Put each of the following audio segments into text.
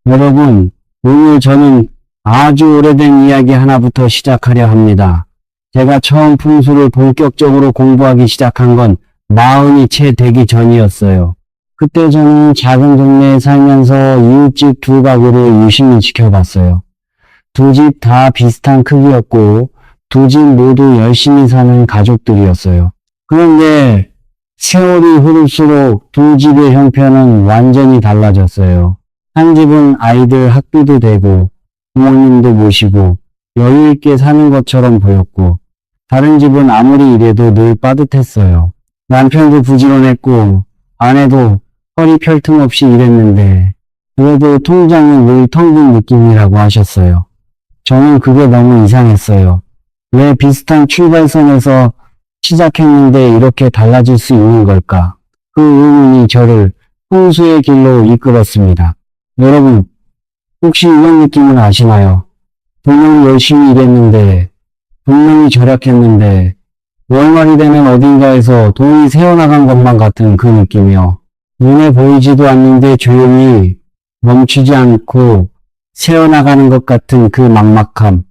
여러분, 오늘 저는 아주 오래된 이야기 하나부터 시작하려 합니다. 제가 처음 풍수를 본격적으로 공부하기 시작한 건 40이 채 되기 전이었어요. 그때 저는 작은 동네에 살면서 이웃집 두 가구를 유심히 지켜봤어요. 두 집 다 비슷한 크기였고 두 집 모두 열심히 사는 가족들이었어요. 그런데 세월이 흐를수록 두 집의 형편은 완전히 달라졌어요. 한 집은 아이들 학비도 되고 부모님도 모시고 여유 있게 사는 것처럼 보였고 다른 집은 아무리 일해도 늘 빠듯했어요. 남편도 부지런했고 아내도 허리 펼 틈 없이 일했는데 그래도 통장은 늘 텅 빈 느낌이라고 하셨어요. 저는 그게 너무 이상했어요. 왜 비슷한 출발선에서 시작했는데 이렇게 달라질 수 있는 걸까? 그 의문이 저를 풍수의 길로 이끌었습니다. 여러분, 혹시 이런 느낌을 아시나요? 분명히 열심히 일했는데, 분명히 절약했는데, 월말이 되면 어딘가에서 돈이 새어나간 것만 같은 그 느낌이요. 눈에 보이지도 않는데 조용히 멈추지 않고 새어나가는 것 같은 그 막막함.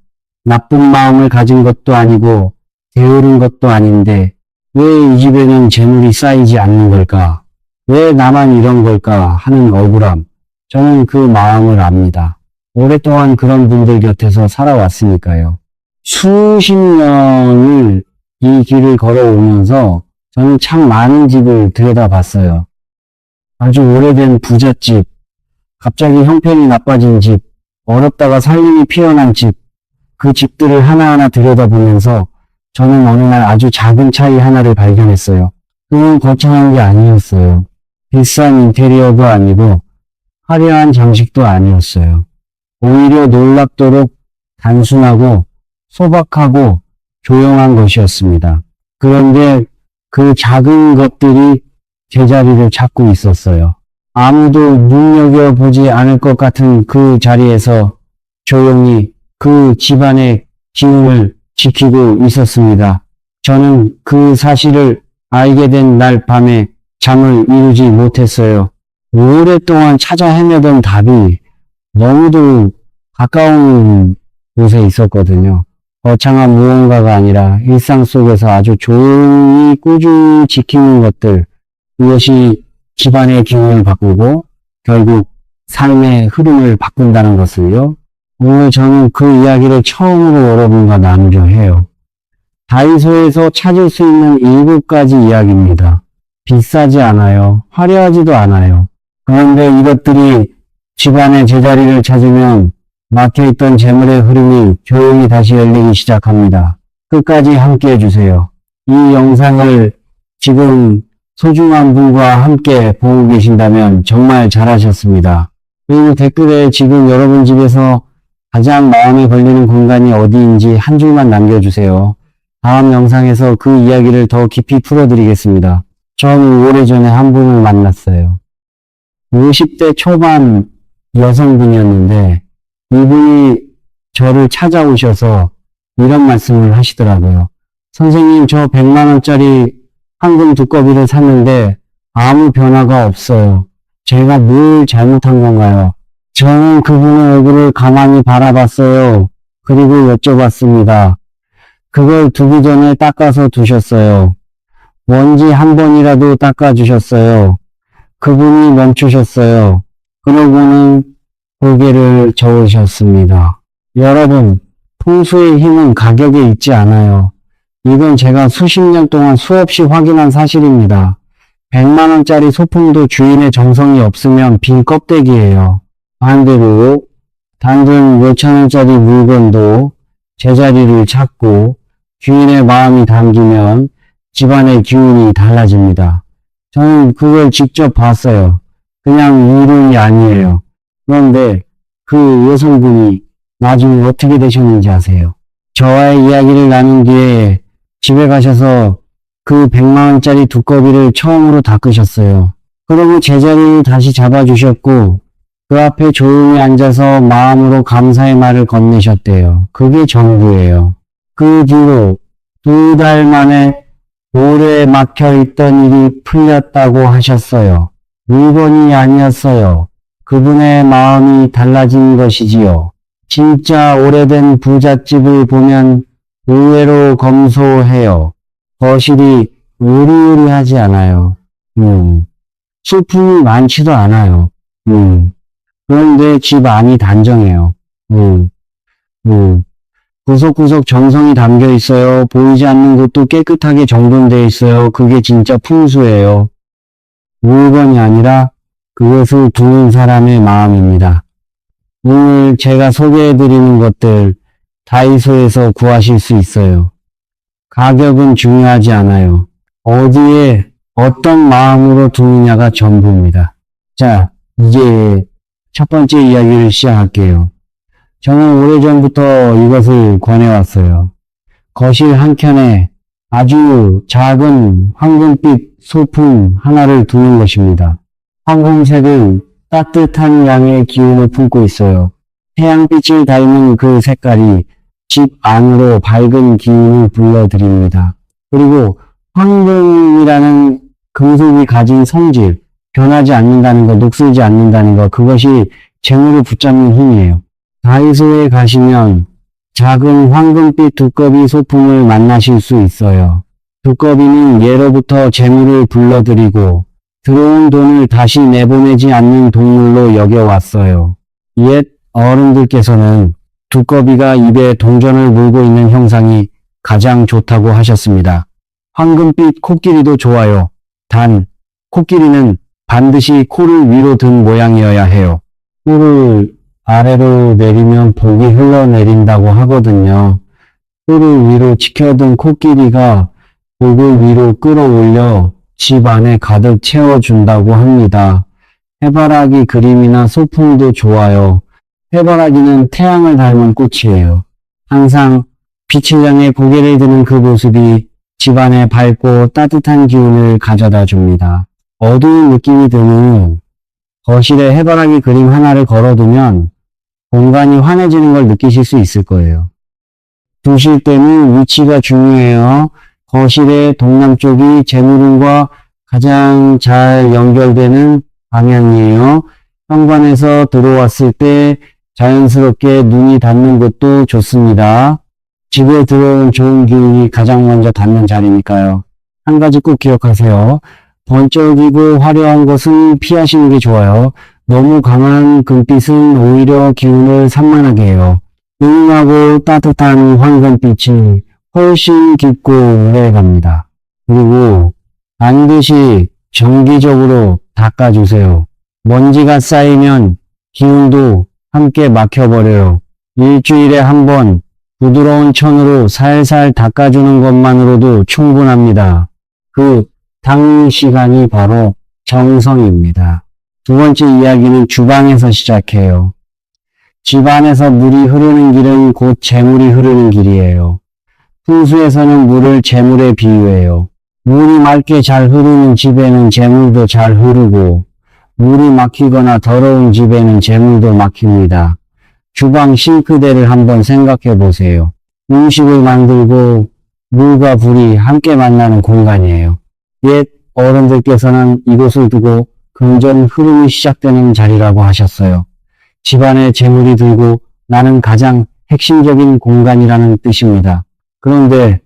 나쁜 마음을 가진 것도 아니고 게으른 것도 아닌데 왜 이 집에는 재물이 쌓이지 않는 걸까? 왜 나만 이런 걸까? 하는 억울함. 저는 그 마음을 압니다. 오랫동안 그런 분들 곁에서 살아왔으니까요. 수십 년을 이 길을 걸어오면서 저는 참 많은 집을 들여다봤어요. 아주 오래된 부잣집, 갑자기 형편이 나빠진 집, 어렵다가 살림이 피어난 집, 그 집들을 하나하나 들여다보면서 저는 어느 날 아주 작은 차이 하나를 발견했어요. 그건 거창한 게 아니었어요. 비싼 인테리어도 아니고 화려한 장식도 아니었어요. 오히려 놀랍도록 단순하고 소박하고 조용한 것이었습니다. 그런데 그 작은 것들이 제자리를 찾고 있었어요. 아무도 눈여겨보지 않을 것 같은 그 자리에서 조용히 그 집안의 기운을 지키고 있었습니다. 저는 그 사실을 알게 된 날 밤에 잠을 이루지 못했어요. 오랫동안 찾아 헤매던 답이 너무도 가까운 곳에 있었거든요. 거창한 무언가가 아니라 일상 속에서 아주 조용히 꾸준히 지키는 것들, 그것이 집안의 기운을 바꾸고 결국 삶의 흐름을 바꾼다는 것을요. 오늘 저는 그 이야기를 처음으로 여러분과 나누려 해요. 다이소에서 찾을 수 있는 7가지 이야기입니다. 비싸지 않아요. 화려하지도 않아요. 그런데 이것들이 집안의 제자리를 찾으면 막혀있던 재물의 흐름이 조용히 다시 열리기 시작합니다. 끝까지 함께 해주세요. 이 영상을 지금 소중한 분과 함께 보고 계신다면 정말 잘하셨습니다. 그리고 댓글에 지금 여러분 집에서 가장 마음에 걸리는 공간이 어디인지 한 줄만 남겨주세요. 다음 영상에서 그 이야기를 더 깊이 풀어드리겠습니다. 저는 오래전에 한 분을 만났어요. 50대 초반 여성분이었는데 이분이 저를 찾아오셔서 이런 말씀을 하시더라고요. 선생님, 저 100만원짜리 황금 두꺼비를 샀는데 아무 변화가 없어요. 제가 뭘 잘못한 건가요? 저는 그분의 얼굴을 가만히 바라봤어요. 그리고 여쭤봤습니다. 그걸 두기 전에 닦아서 두셨어요. 먼지 한 번이라도 닦아주셨어요. 그분이 멈추셨어요. 그러고는 고개를 저으셨습니다. 여러분, 풍수의 힘은 가격에 있지 않아요. 이건 제가 수십 년 동안 수없이 확인한 사실입니다. 100만원짜리 소품도 주인의 정성이 없으면 빈 껍데기예요. 반대로 단돈 몇천원짜리 물건도 제자리를 찾고 주인의 마음이 담기면 집안의 기운이 달라집니다. 저는 그걸 직접 봤어요. 그냥 이론이 아니에요. 그런데 그 여성분이 나중에 어떻게 되셨는지 아세요? 저와의 이야기를 나눈 뒤에 집에 가셔서 그 100만원짜리 두꺼비를 처음으로 닦으셨어요. 그러고 제자리를 다시 잡아주셨고 그 앞에 조용히 앉아서 마음으로 감사의 말을 건네셨대요. 그게 전부예요. 그 뒤로 2달 만에 오래 막혀있던 일이 풀렸다고 하셨어요. 물건이 아니었어요. 그분의 마음이 달라진 것이지요. 진짜 오래된 부잣집을 보면 의외로 검소해요. 거실이 으리으리하지 않아요. 소품이 많지도 않아요. 그런데 집 안이 단정해요. 구석구석 정성이 담겨 있어요. 보이지 않는 곳도 깨끗하게 정돈되어 있어요. 그게 진짜 풍수예요. 물건이 아니라 그것을 두는 사람의 마음입니다. 오늘 제가 소개해드리는 것들 다이소에서 구하실 수 있어요. 가격은 중요하지 않아요. 어디에 어떤 마음으로 두느냐가 전부입니다. 자, 이제 첫 번째 이야기를 시작할게요. 저는 오래전부터 이것을 권해왔어요. 거실 한켠에 아주 작은 황금빛 소품 하나를 두는 것입니다. 황금색은 따뜻한 양의 기운을 품고 있어요. 태양빛을 닮은 그 색깔이 집 안으로 밝은 기운을 불러들입니다. 그리고 황금이라는 금속이 가진 성질, 변하지 않는다는 것, 녹슬지 않는다는 것, 그것이 재물을 붙잡는 힘이에요. 다이소에 가시면 작은 황금빛 두꺼비 소품을 만나실 수 있어요. 두꺼비는 예로부터 재물을 불러들이고 들어온 돈을 다시 내보내지 않는 동물로 여겨왔어요. 옛 어른들께서는 두꺼비가 입에 동전을 물고 있는 형상이 가장 좋다고 하셨습니다. 황금빛 코끼리도 좋아요. 단, 코끼리는 반드시 코를 위로 든 모양이어야 해요. 코를 아래로 내리면 복이 흘러내린다고 하거든요. 코를 위로 치켜든 코끼리가 복을 위로 끌어올려 집 안에 가득 채워준다고 합니다. 해바라기 그림이나 소품도 좋아요. 해바라기는 태양을 닮은 꽃이에요. 항상 빛을 향해 고개를 드는 그 모습이 집안에 밝고 따뜻한 기운을 가져다 줍니다. 어두운 느낌이 드는 거실에 해바라기 그림 하나를 걸어두면 공간이 환해지는 걸 느끼실 수 있을 거예요. 두실 때는 위치가 중요해요. 거실의 동남쪽이 재물운과 가장 잘 연결되는 방향이에요. 현관에서 들어왔을 때 자연스럽게 눈이 닿는 것도 좋습니다. 집에 들어온 좋은 기운이 가장 먼저 닿는 자리니까요. 한 가지 꼭 기억하세요. 번쩍이고 화려한 것은 피하시는 게 좋아요. 너무 강한 금빛은 오히려 기운을 산만하게 해요. 은은하고 따뜻한 황금빛이 훨씬 깊고 오래 갑니다. 그리고 반드시 정기적으로 닦아주세요. 먼지가 쌓이면 기운도 함께 막혀버려요. 일주일에 한 번 부드러운 천으로 살살 닦아주는 것만으로도 충분합니다. 그 닦는 시간이 바로 정성입니다. 두 번째 이야기는 주방에서 시작해요. 집 안에서 물이 흐르는 길은 곧 재물이 흐르는 길이에요. 풍수에서는 물을 재물에 비유해요. 물이 맑게 잘 흐르는 집에는 재물도 잘 흐르고 물이 막히거나 더러운 집에는 재물도 막힙니다. 주방 싱크대를 한번 생각해 보세요. 음식을 만들고 물과 불이 함께 만나는 공간이에요. 옛 어른들께서는 이곳을 두고 금전 흐름이 시작되는 자리라고 하셨어요. 집안에 재물이 들고 나는 가장 핵심적인 공간이라는 뜻입니다. 그런데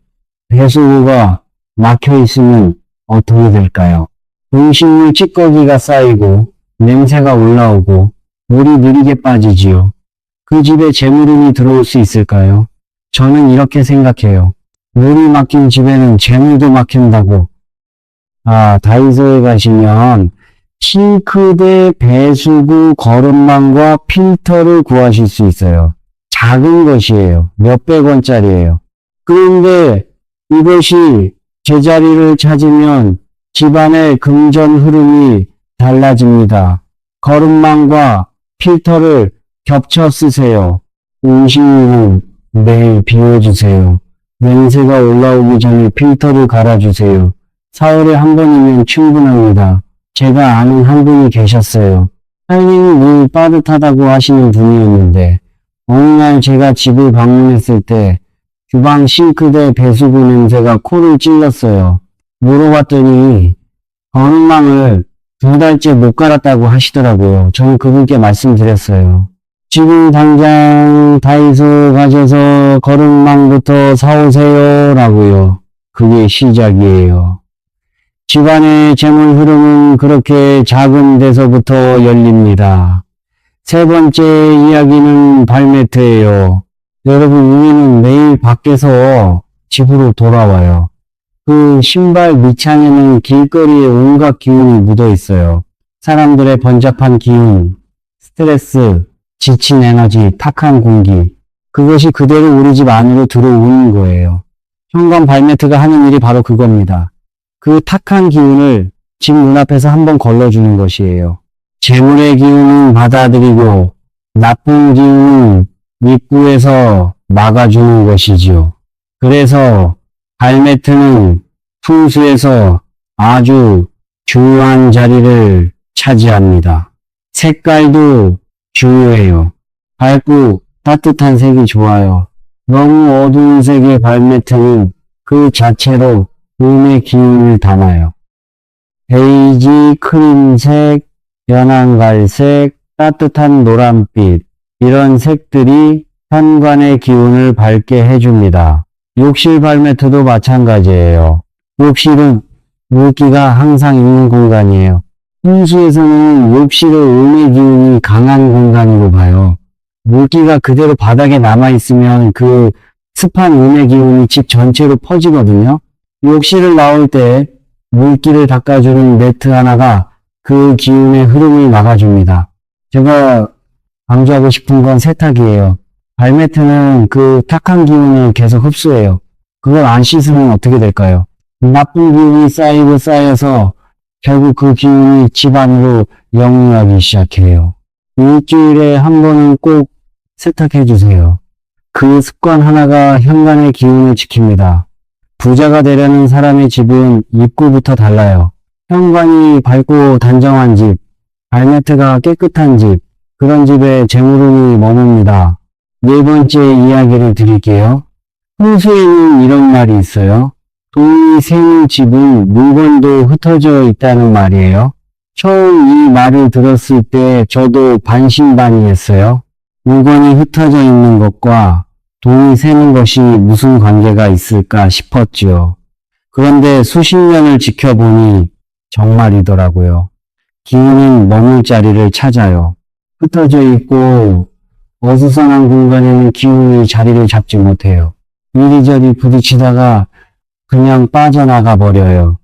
배수구가 막혀 있으면 어떻게 될까요? 음식물 찌꺼기가 쌓이고 냄새가 올라오고 물이 느리게 빠지지요. 그 집에 재물운이 들어올 수 있을까요? 저는 이렇게 생각해요. 물이 막힌 집에는 재물도 막힌다고. 다이소에 가시면 싱크대, 배수구, 거름망과 필터를 구하실 수 있어요. 작은 것이에요. 몇백 원짜리예요. 그런데 이것이 제자리를 찾으면 집안의 금전 흐름이 달라집니다. 거름망과 필터를 겹쳐 쓰세요. 음식물은 매일 비워주세요. 냄새가 올라오기 전에 필터를 갈아주세요. 사흘에 한 번이면 충분합니다. 제가 아는 한 분이 계셨어요. 살림이 늘 빠듯하다고 하시는 분이었는데 어느 날 제가 집을 방문했을 때 주방 싱크대 배수구 냄새가 코를 찔렀어요. 물어봤더니 거름망을 2달째 못 갈았다고 하시더라고요. 저는 그분께 말씀드렸어요. 지금 당장 다이소 가셔서 거름망부터 사오세요 라고요. 그게 시작이에요. 집안의 재물 흐름은 그렇게 작은 데서부터 열립니다. 세 번째 이야기는 발매트예요. 여러분, 우리는 매일 밖에서 집으로 돌아와요. 그 신발 밑창에는 길거리에 온갖 기운이 묻어 있어요. 사람들의 번잡한 기운, 스트레스, 지친 에너지, 탁한 공기. 그것이 그대로 우리 집 안으로 들어오는 거예요. 현관 발매트가 하는 일이 바로 그겁니다. 그 탁한 기운을 집 눈앞에서 한번 걸러주는 것이에요. 재물의 기운은 받아들이고 나쁜 기운은 입구에서 막아주는 것이지요. 그래서 발매트는 풍수에서 아주 중요한 자리를 차지합니다. 색깔도 중요해요. 밝고 따뜻한 색이 좋아요. 너무 어두운 색의 발매트는 그 자체로 음의 기운을 담아요. 베이지, 크림색, 연한 갈색, 따뜻한 노란빛, 이런 색들이 현관의 기운을 밝게 해줍니다. 욕실 발매트도 마찬가지예요. 욕실은 물기가 항상 있는 공간이에요. 풍수에서는 욕실의 음의 기운이 강한 공간으로 봐요. 물기가 그대로 바닥에 남아있으면 그 습한 음의 기운이 집 전체로 퍼지거든요. 욕실을 나올 때 물기를 닦아주는 매트 하나가 그 기운의 흐름을 막아줍니다. 제가 강조하고 싶은 건 세탁이에요. 발매트는 그 탁한 기운을 계속 흡수해요. 그걸 안 씻으면 어떻게 될까요? 나쁜 기운이 쌓이고 쌓여서 결국 그 기운이 집 안으로 영유하기 시작해요. 일주일에 한 번은 꼭 세탁해 주세요. 그 습관 하나가 현관의 기운을 지킵니다. 부자가 되려는 사람의 집은 입구부터 달라요. 현관이 밝고 단정한 집, 발매트가 깨끗한 집, 그런 집에 재물운이 머뭅니다. 네 번째 이야기를 드릴게요. 풍수에는 이런 말이 있어요. 돈이 새는 집은 물건도 흩어져 있다는 말이에요. 처음 이 말을 들었을 때 저도 반신반의했어요. 물건이 흩어져 있는 것과 돈이 새는 것이 무슨 관계가 있을까 싶었지요. 그런데 수십 년을 지켜보니 정말이더라고요. 기운은 머물 자리를 찾아요. 흩어져 있고 어수선한 공간에는 기운이 자리를 잡지 못해요. 이리저리 부딪히다가 그냥 빠져나가 버려요.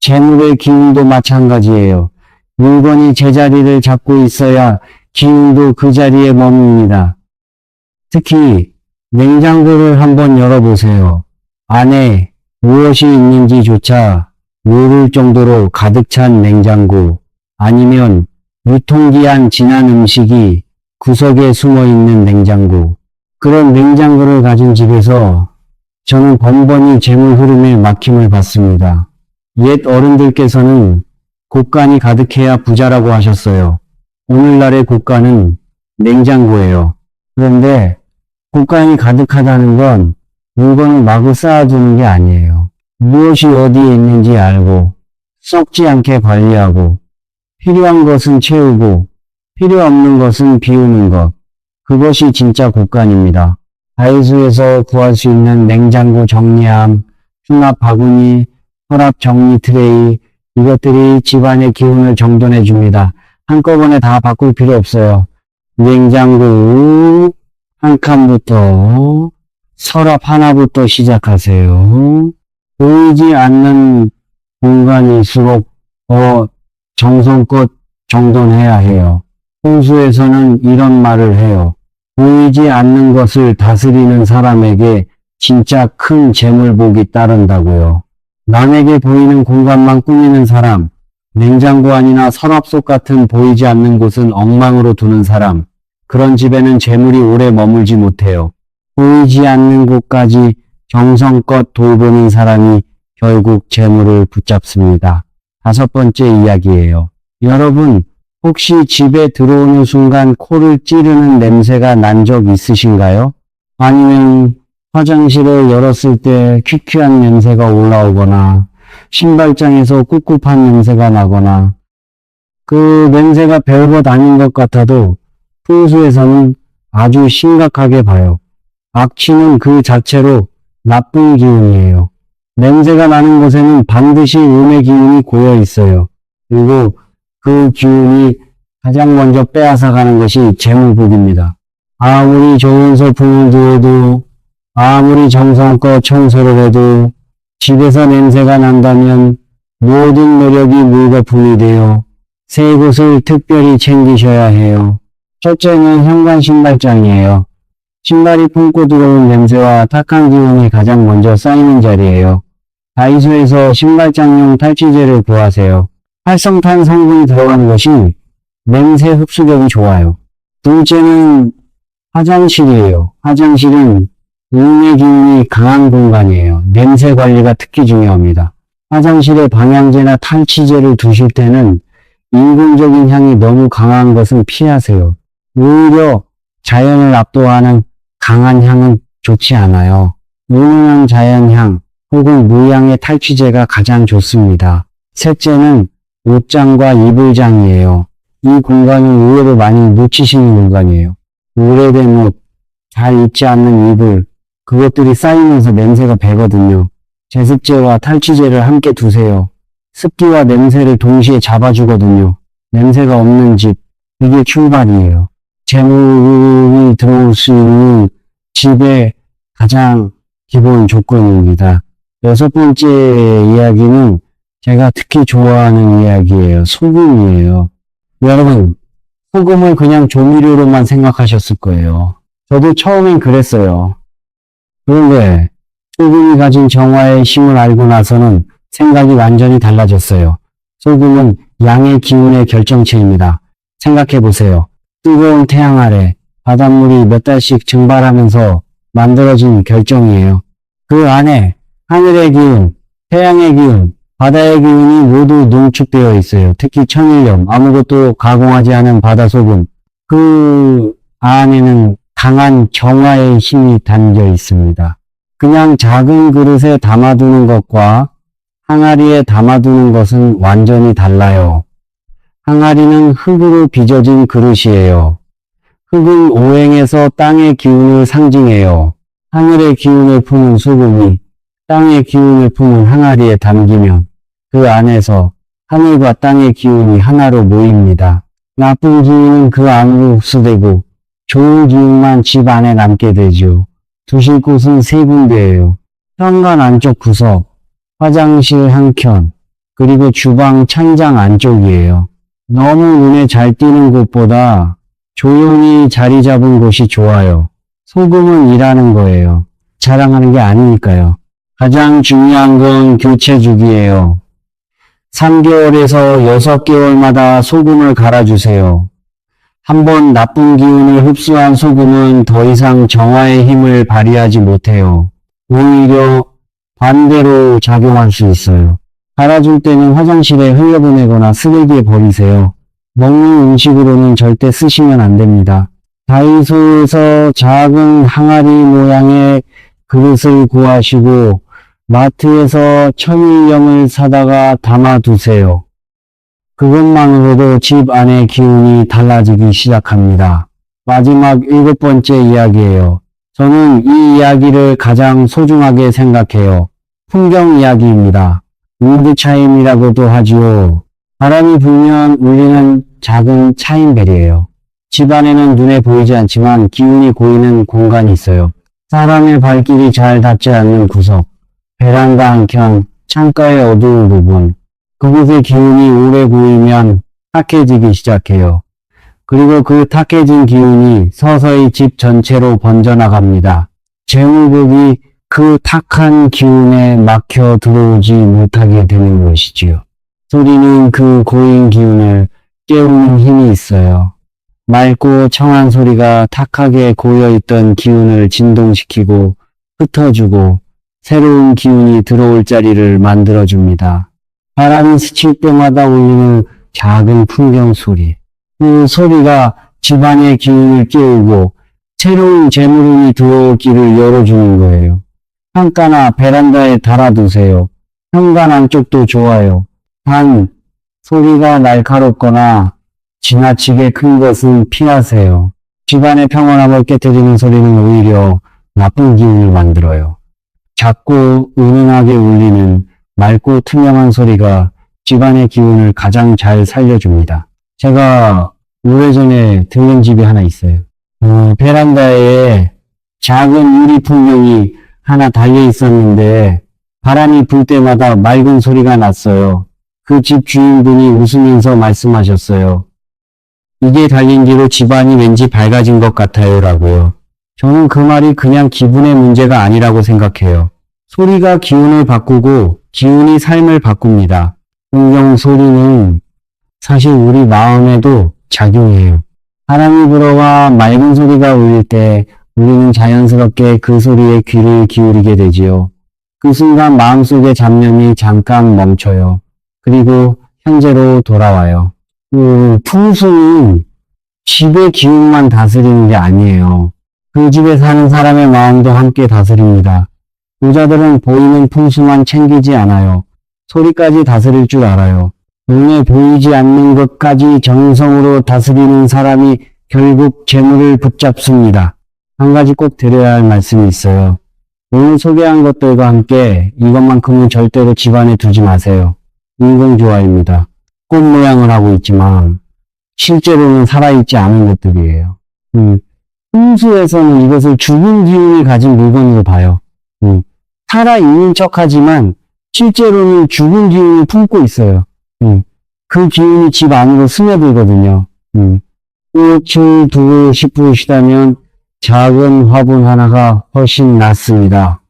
재물의 기운도 마찬가지예요. 물건이 제자리를 잡고 있어야 기운도 그 자리에 머뭅니다. 특히 냉장고를 한번 열어보세요. 안에 무엇이 있는지조차 모를 정도로 가득 찬 냉장고, 아니면 유통기한 지난 음식이 구석에 숨어 있는 냉장고. 그런 냉장고를 가진 집에서 저는 번번이 재물 흐름에 막힘을 받습니다. 옛 어른들께서는 곳간이 가득해야 부자라고 하셨어요. 오늘날의 곳간은 냉장고예요. 그런데 곳간이 가득하다는 건 물건을 마구 쌓아두는 게 아니에요. 무엇이 어디에 있는지 알고 썩지 않게 관리하고 필요한 것은 채우고 필요 없는 것은 비우는 것. 그것이 진짜 곳간입니다. 다이소에서 구할 수 있는 냉장고 정리함, 수납 바구니, 서랍 정리 트레이, 이것들이 집안의 기운을 정돈해 줍니다. 한꺼번에 다 바꿀 필요 없어요. 냉장고 한 칸부터, 서랍 하나부터 시작하세요. 보이지 않는 공간일수록 더 정성껏 정돈해야 해요. 풍수에서는 이런 말을 해요. 보이지 않는 것을 다스리는 사람에게 진짜 큰 재물복이 따른다고요. 남에게 보이는 공간만 꾸미는 사람, 냉장고 안이나 서랍 속 같은 보이지 않는 곳은 엉망으로 두는 사람, 그런 집에는 재물이 오래 머물지 못해요. 보이지 않는 곳까지 정성껏 돌보는 사람이 결국 재물을 붙잡습니다. 5번째 이야기예요. 여러분, 혹시 집에 들어오는 순간 코를 찌르는 냄새가 난 적 있으신가요? 아니면 화장실을 열었을 때 퀴퀴한 냄새가 올라오거나 신발장에서 꿉꿉한 냄새가 나거나 그 냄새가 별것 아닌 것 같아도 풍수에서는 아주 심각하게 봐요. 악취는 그 자체로 나쁜 기운이에요. 냄새가 나는 곳에는 반드시 음의 기운이 고여 있어요. 그리고 그 기운이 가장 먼저 빼앗아가는 것이 재물복입니다. 아무리 좋은 소품을 두어도, 아무리 정성껏 청소를 해도 집에서 냄새가 난다면 모든 노력이 물거품이 되어 세 곳을 특별히 챙기셔야 해요. 첫째는 현관 신발장이에요. 신발이 품고 들어온 냄새와 탁한 기운이 가장 먼저 쌓이는 자리예요. 다이소에서 신발장용 탈취제를 구하세요. 활성탄 성분이 들어가는 것이 냄새 흡수력이 좋아요. 둘째는 화장실이에요. 화장실은 음의 기운이 강한 공간이에요. 냄새 관리가 특히 중요합니다. 화장실에 방향제나 탈취제를 두실 때는 인공적인 향이 너무 강한 것은 피하세요. 오히려 자연을 압도하는 강한 향은 좋지 않아요. 은은한 자연향 혹은 무향의 탈취제가 가장 좋습니다. 셋째는 옷장과 이불장이에요. 이 공간은 의외로 많이 놓치시는 공간이에요. 오래된 옷, 잘 입지 않는 이불, 그것들이 쌓이면서 냄새가 배거든요. 제습제와 탈취제를 함께 두세요. 습기와 냄새를 동시에 잡아주거든요. 냄새가 없는 집, 이게 출발이에요. 재물이 들어올 수 있는 집의 가장 기본 조건입니다. 여섯 번째 이야기는 제가 특히 좋아하는 이야기예요. 소금이에요. 여러분, 소금을 그냥 조미료로만 생각하셨을 거예요. 저도 처음엔 그랬어요. 그런데 소금이 가진 정화의 힘을 알고 나서는 생각이 완전히 달라졌어요. 소금은 양의 기운의 결정체입니다. 생각해 보세요. 뜨거운 태양 아래 바닷물이 몇 달씩 증발하면서 만들어진 결정이에요. 그 안에 하늘의 기운, 태양의 기운, 바다의 기운이 모두 농축되어 있어요. 특히 천일염, 아무것도 가공하지 않은 바다소금. 그 안에는 강한 정화의 힘이 담겨 있습니다. 그냥 작은 그릇에 담아두는 것과 항아리에 담아두는 것은 완전히 달라요. 항아리는 흙으로 빚어진 그릇이에요. 흙은 오행에서 땅의 기운을 상징해요. 하늘의 기운을 품은 소금이 땅의 기운을 품은 항아리에 담기면 그 안에서 하늘과 땅의 기운이 하나로 모입니다. 나쁜 기운은 그 안으로 흡수되고 좋은 기운만 집 안에 남게 되죠. 두실 곳은 세 군데예요. 현관 안쪽 구석, 화장실 한켠, 그리고 주방 찬장 안쪽이에요. 너무 눈에 잘 띄는 곳보다 조용히 자리 잡은 곳이 좋아요. 소금은 일하는 거예요. 자랑하는 게 아니니까요. 가장 중요한 건 교체 주기예요. 3개월에서 6개월마다 소금을 갈아주세요. 한번 나쁜 기운을 흡수한 소금은 더 이상 정화의 힘을 발휘하지 못해요. 오히려 반대로 작용할 수 있어요. 갈아줄 때는 화장실에 흘려보내거나 쓰레기에 버리세요. 먹는 음식으로는 절대 쓰시면 안 됩니다. 다이소에서 작은 항아리 모양의 그릇을 구하시고 마트에서 천일염을 사다가 담아두세요. 그것만으로도 집 안의 기운이 달라지기 시작합니다. 마지막 7번째 이야기예요. 저는 이 이야기를 가장 소중하게 생각해요. 풍경 이야기입니다. 윈드차임이라고도 하지요. 바람이 불면 울리는 작은 차임벨이에요. 집 안에는 눈에 보이지 않지만 기운이 고이는 공간이 있어요. 사람의 발길이 잘 닿지 않는 구석, 베란다 한켠, 창가의 어두운 부분, 그곳의 기운이 오래 고이면 탁해지기 시작해요. 그리고 그 탁해진 기운이 서서히 집 전체로 번져나갑니다. 재물복이 그 탁한 기운에 막혀 들어오지 못하게 되는 것이지요. 소리는 그 고인 기운을 깨우는 힘이 있어요. 맑고 청한 소리가 탁하게 고여있던 기운을 진동시키고 흩어주고 새로운 기운이 들어올 자리를 만들어줍니다. 바람이 스칠 때마다 울리는 작은 풍경 소리. 그 소리가 집안의 기운을 깨우고 새로운 재물운이 들어올 길을 열어주는 거예요. 창가나 베란다에 달아두세요. 현관 안쪽도 좋아요. 단 소리가 날카롭거나 지나치게 큰 것은 피하세요. 집안의 평온함을 깨뜨리는 소리는 오히려 나쁜 기운을 만들어요. 작고 은은하게 울리는 맑고 투명한 소리가 집안의 기운을 가장 잘 살려줍니다. 제가 오래전에 들른 집이 하나 있어요. 베란다에 작은 유리 풍경이 하나 달려 있었는데 바람이 불 때마다 맑은 소리가 났어요. 그 집 주인분이 웃으면서 말씀하셨어요. 이게 달린 뒤로 집안이 왠지 밝아진 것 같아요 라고요. 저는 그 말이 그냥 기분의 문제가 아니라고 생각해요. 소리가 기운을 바꾸고 기운이 삶을 바꿉니다. 풍경 소리는 사실 우리 마음에도 작용해요. 바람이 불어와 맑은 소리가 울릴 때 우리는 자연스럽게 그 소리에 귀를 기울이게 되지요. 그 순간 마음속의 잡념이 잠깐 멈춰요. 그리고 현재로 돌아와요. 풍수는 집의 기운만 다스리는 게 아니에요. 그 집에 사는 사람의 마음도 함께 다스립니다. 부자들은 보이는 풍수만 챙기지 않아요. 소리까지 다스릴 줄 알아요. 눈에 보이지 않는 것까지 정성으로 다스리는 사람이 결국 재물을 붙잡습니다. 한 가지 꼭 드려야 할 말씀이 있어요. 오늘 소개한 것들과 함께 이것만큼은 절대로 집안에 두지 마세요. 인공조화입니다. 꽃 모양을 하고 있지만 실제로는 살아있지 않은 것들이에요. 풍수에서는 이것을 죽은 기운이 가진 물건으로 봐요. 살아있는 척하지만 실제로는 죽은 기운을 품고 있어요. 그 기운이 집 안으로 스며들거든요. 꽃을 두고 싶으시다면 작은 화분 하나가 훨씬 낫습니다.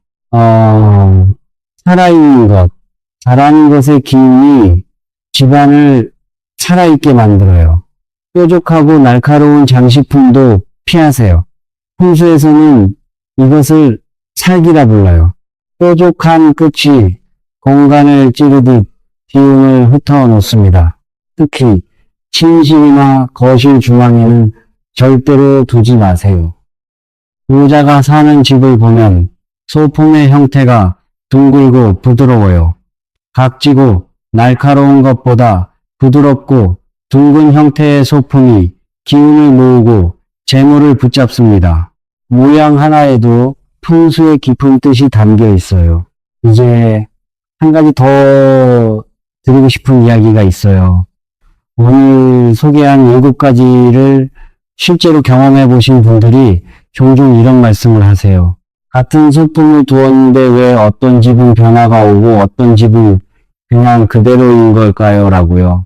살아있는 것, 자라는 것의 기운이 집안을 살아있게 만들어요. 뾰족하고 날카로운 장식품도 피하세요. 풍수에서는 이것을 살기라 불러요. 뾰족한 끝이 공간을 찌르듯 기운을 흩어 놓습니다. 특히 침실이나 거실 중앙에는 절대로 두지 마세요. 부자가 사는 집을 보면 소품의 형태가 둥글고 부드러워요. 각지고 날카로운 것보다 부드럽고 둥근 형태의 소품이 기운을 모으고 재물을 붙잡습니다. 모양 하나에도 풍수의 깊은 뜻이 담겨 있어요. 이제 한 가지 더 드리고 싶은 이야기가 있어요. 오늘 소개한 7가지를 실제로 경험해 보신 분들이 종종 이런 말씀을 하세요. 같은 소품을 두었는데 왜 어떤 집은 변화가 오고 어떤 집은 그냥 그대로인 걸까요? 라고요.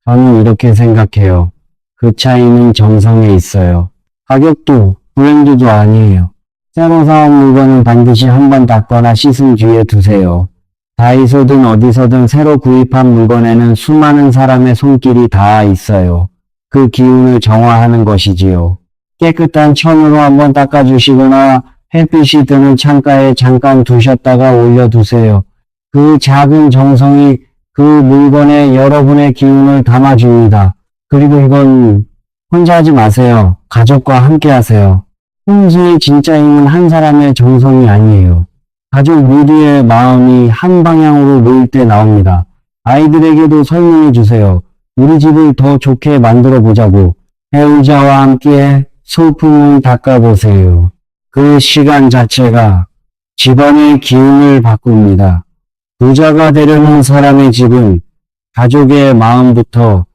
저는 이렇게 생각해요. 그 차이는 정성에 있어요. 가격도 브랜드도 아니에요. 새로 사온 물건은 반드시 한번 닦거나 씻은 뒤에 두세요. 다이소든 어디서든 새로 구입한 물건에는 수많은 사람의 손길이 다 있어요. 그 기운을 정화하는 것이지요. 깨끗한 천으로 한번 닦아주시거나 햇빛이 드는 창가에 잠깐 두셨다가 올려두세요. 그 작은 정성이 그 물건에 여러분의 기운을 담아줍니다. 그리고 이건 혼자 하지 마세요. 가족과 함께 하세요. 풍수의 진짜 힘은 한 사람의 정성이 아니에요. 가족 모두의 마음이 한 방향으로 모일 때 나옵니다. 아이들에게도 설명해 주세요. 우리 집을 더 좋게 만들어 보자고. 배우자와 함께 소품을 닦아보세요. 그 시간 자체가 집안의 기운을 바꿉니다. 부자가 되려는 사람의 집은 가족의 마음부터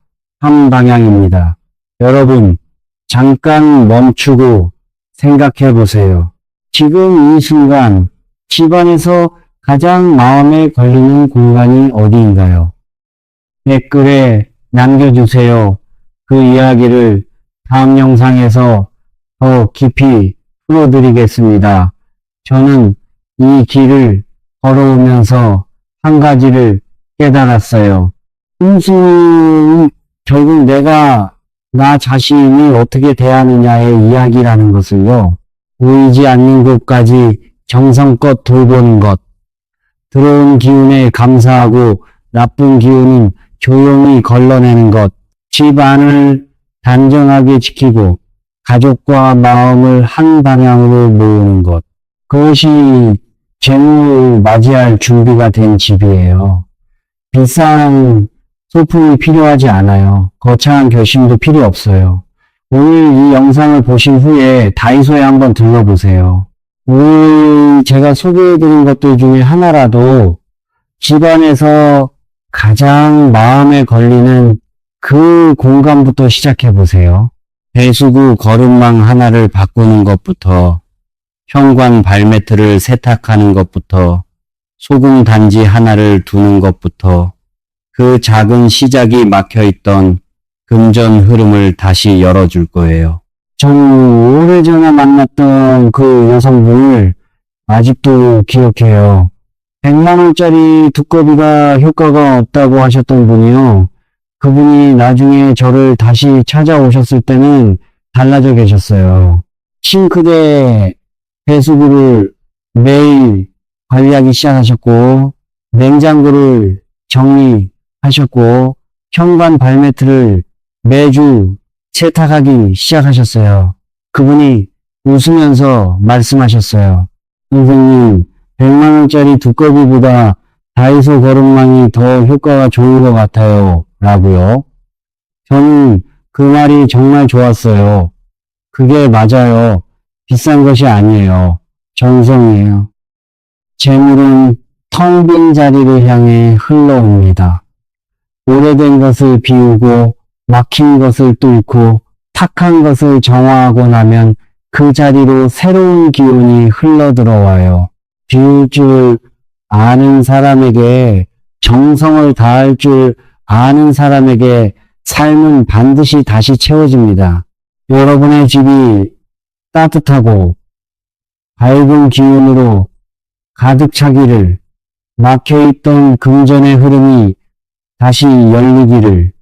한 방향입니다. 여러분, 잠깐 멈추고 생각해 보세요. 지금 이 순간 집안에서 가장 마음에 걸리는 공간이 어디인가요? 댓글에 남겨주세요. 그 이야기를 다음 영상에서 더 깊이 풀어드리겠습니다. 저는 이 길을 걸어오면서 한 가지를 깨달았어요. 풍수는 결국 내가 나 자신이 어떻게 대하느냐의 이야기라는 것을요. 보이지 않는 곳까지 정성껏 돌보는 것. 들어온 기운에 감사하고 나쁜 기운은 조용히 걸러내는 것. 집 안을 단정하게 지키고 가족과 마음을 한 방향으로 모으는 것. 그것이 재물을 맞이할 준비가 된 집이에요. 비싼 소품이 필요하지 않아요. 거창한 결심도 필요 없어요. 오늘 이 영상을 보신 후에 다이소에 한번 들러보세요. 오늘 제가 소개해드린 것들 중에 하나라도 집안에서 가장 마음에 걸리는 그 공간부터 시작해보세요. 배수구 거름망 하나를 바꾸는 것부터, 현관 발매트를 세탁하는 것부터, 소금 단지 하나를 두는 것부터, 그 작은 시작이 막혀있던 금전 흐름을 다시 열어줄 거예요. 저는 오래전에 만났던 그 여성분을 아직도 기억해요. 100만원짜리 두꺼비가 효과가 없다고 하셨던 분이요. 그분이 나중에 저를 다시 찾아오셨을 때는 달라져 계셨어요. 싱크대 배수구를 매일 관리하기 시작하셨고, 냉장고를 정리하셨고, 현관 발매트를 매주 세탁하기 시작하셨어요. 그분이 웃으면서 말씀하셨어요. 선생님, 100만원짜리 두꺼비보다 다이소 거름망이 더 효과가 좋은 것 같아요. 라고요. 저는 그 말이 정말 좋았어요. 그게 맞아요. 비싼 것이 아니에요. 정성이에요. 재물은 텅 빈 자리를 향해 흘러옵니다. 오래된 것을 비우고 막힌 것을 뚫고 탁한 것을 정화하고 나면 그 자리로 새로운 기운이 흘러들어와요. 비울 줄 아는 사람에게, 정성을 다할 줄 아는 사람에게 삶은 반드시 다시 채워집니다. 여러분의 집이 따뜻하고 밝은 기운으로 가득 차기를, 막혀있던 금전의 흐름이 다시 열리기를,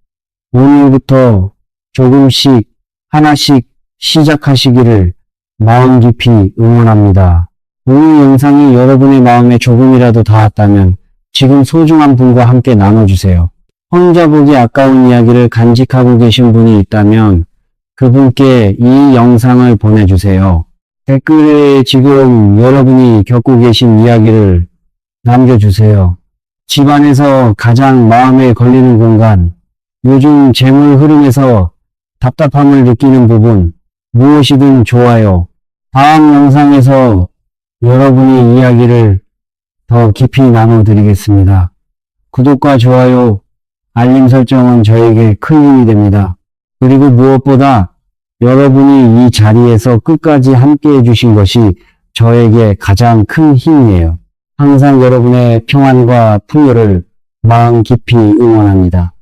오늘부터 조금씩 하나씩 시작하시기를 마음 깊이 응원합니다. 오늘 영상이 여러분의 마음에 조금이라도 닿았다면 지금 소중한 분과 함께 나눠주세요. 혼자 보기 아까운 이야기를 간직하고 계신 분이 있다면 그분께 이 영상을 보내주세요. 댓글에 지금 여러분이 겪고 계신 이야기를 남겨주세요. 집안에서 가장 마음에 걸리는 공간, 요즘 재물 흐름에서 답답함을 느끼는 부분, 무엇이든 좋아요. 다음 영상에서 여러분의 이야기를 더 깊이 나눠드리겠습니다. 구독과 좋아요, 알림 설정은 저에게 큰 힘이 됩니다. 그리고 무엇보다 여러분이 이 자리에서 끝까지 함께 해주신 것이 저에게 가장 큰 힘이에요. 항상 여러분의 평안과 풍요를 마음 깊이 응원합니다.